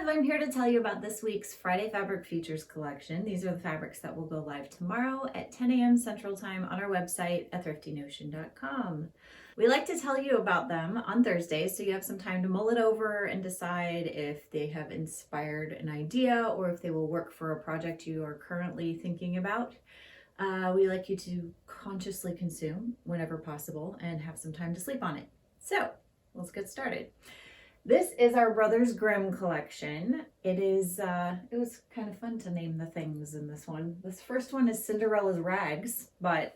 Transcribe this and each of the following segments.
I'm here to tell you about this week's Friday Fabric Features collection. These are the fabrics that will go live tomorrow at 10 a.m. Central Time on our website at thriftynotion.com. We like to tell you about them on Thursdays, so you have some time to mull it over and decide if they have inspired an idea or if they will work for a project you are currently thinking about. We like you to consciously consume whenever possible and have some time to sleep on it. So let's get started. This is our Brothers Grimm collection. It was kind of fun to name the things in this one. This first one is Cinderella's Rags, but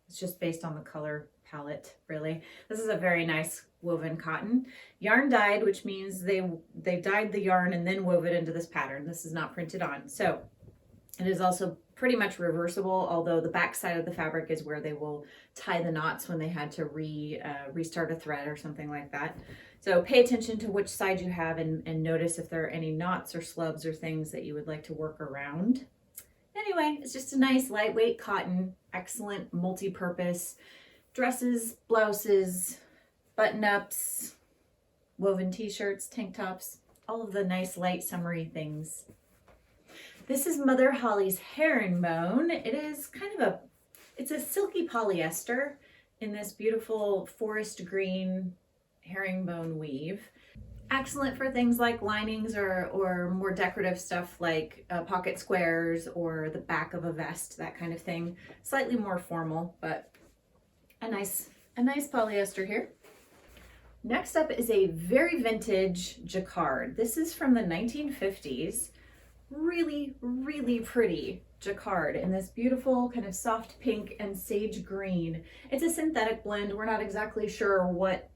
it's just based on the color palette, really. This is a very nice woven cotton. Yarn dyed, which means they dyed the yarn and then wove it into this pattern. This is not printed on. So it is also pretty much reversible, although the back side of the fabric is where they will tie the knots when they had to restart a thread or something like that. So pay attention to which side you have and notice if there are any knots or slubs or things that you would like to work around. Anyway, it's just a nice lightweight cotton, excellent multi-purpose dresses, blouses, button-ups, woven t-shirts, tank tops, all of the nice light summery things. This is Mother Holly's Herringbone. It is it's a silky polyester in this beautiful forest green herringbone weave. Excellent for things like linings or more decorative stuff like pocket squares or the back of a vest, that kind of thing. Slightly more formal, but a nice polyester here. Next up is a very vintage jacquard. This is from the 1950s. Really, really pretty jacquard in this beautiful kind of soft pink and sage green. It's a synthetic blend. We're not exactly sure what,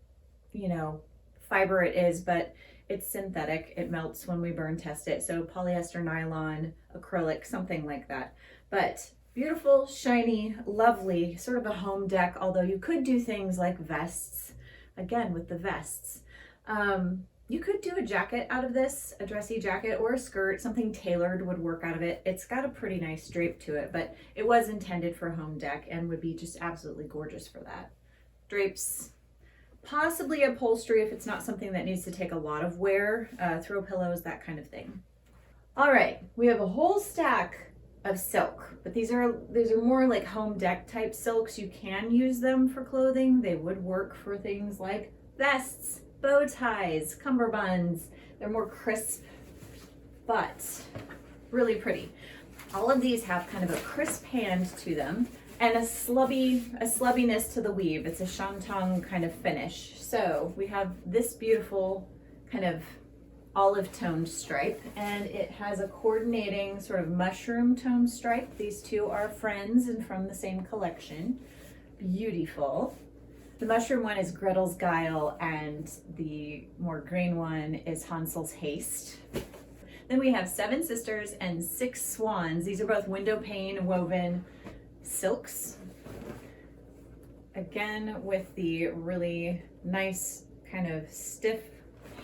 fiber it is, but it's synthetic. It melts when we burn test it. So polyester, nylon, acrylic, something like that. But beautiful, shiny, lovely, sort of a home deck, although you could do things like vests. Again, with the vests. You could do a jacket out of this, a dressy jacket or a skirt, something tailored would work out of it. It's got a pretty nice drape to it, but it was intended for home deck and would be just absolutely gorgeous for that. Drapes, possibly upholstery if it's not something that needs to take a lot of wear, throw pillows, that kind of thing. All right, we have a whole stack of silk, but these are more like home deck type silks. You can use them for clothing. They would work for things like vests, bow ties, cummerbunds. They're more crisp, but really pretty. All of these have kind of a crisp hand to them and a slubbiness to the weave. It's a shantung kind of finish. So we have this beautiful kind of olive toned stripe, and it has a coordinating sort of mushroom tone stripe. These two are friends and from the same collection. Beautiful. The mushroom one is Gretel's Guile, and the more green one is Hansel's Haste. Then we have 7 Sisters and 6 Swans. These are both window pane woven silks. Again, with the really nice kind of stiff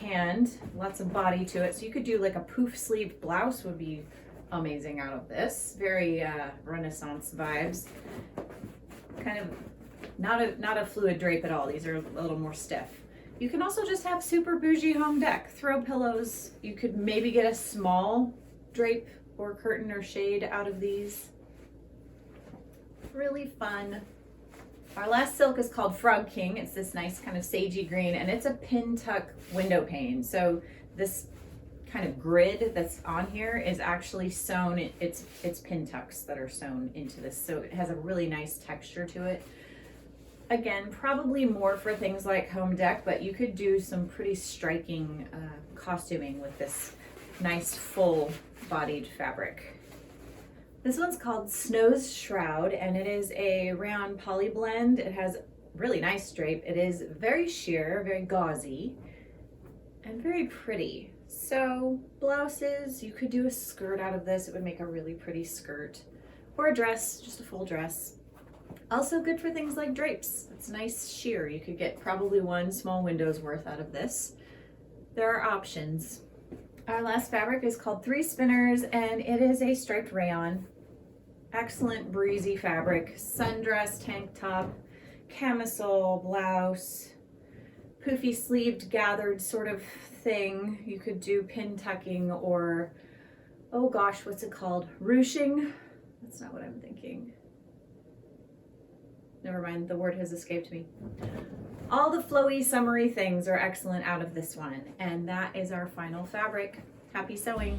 hand, lots of body to it. So you could do like a poof sleeve blouse would be amazing out of this. Very Renaissance vibes. Kind of not a fluid drape at all. These are a little more stiff. You can also just have super bougie home deck. Throw pillows. You could maybe get a small drape or curtain or shade out of these. Really fun. Our last silk is called Frog King. It's this nice kind of sagey green, and it's a pin tuck window pane. So this kind of grid that's on here is actually sewn. It's pin tucks that are sewn into this. So it has a really nice texture to it. Again, probably more for things like home deck, but you could do some pretty striking costuming with this nice full-bodied fabric. This one's called Snow's Shroud, and it is a rayon poly blend. It has really nice drape. It is very sheer, very gauzy, and very pretty. So blouses, you could do a skirt out of this. It would make a really pretty skirt, or a dress, just a full dress. Also good for things like drapes. It's nice sheer. You could get probably 1 small window's worth out of this. There are options. Our last fabric is called 3 Spinners, and it is a striped rayon. Excellent breezy fabric. Sundress, tank top, camisole, blouse, poofy sleeved gathered sort of thing. You could do pin tucking or, oh gosh, what's it called? Ruching? That's not what I'm thinking. Never mind, the word has escaped me. All the flowy, summery things are excellent out of this one. And that is our final fabric. Happy sewing.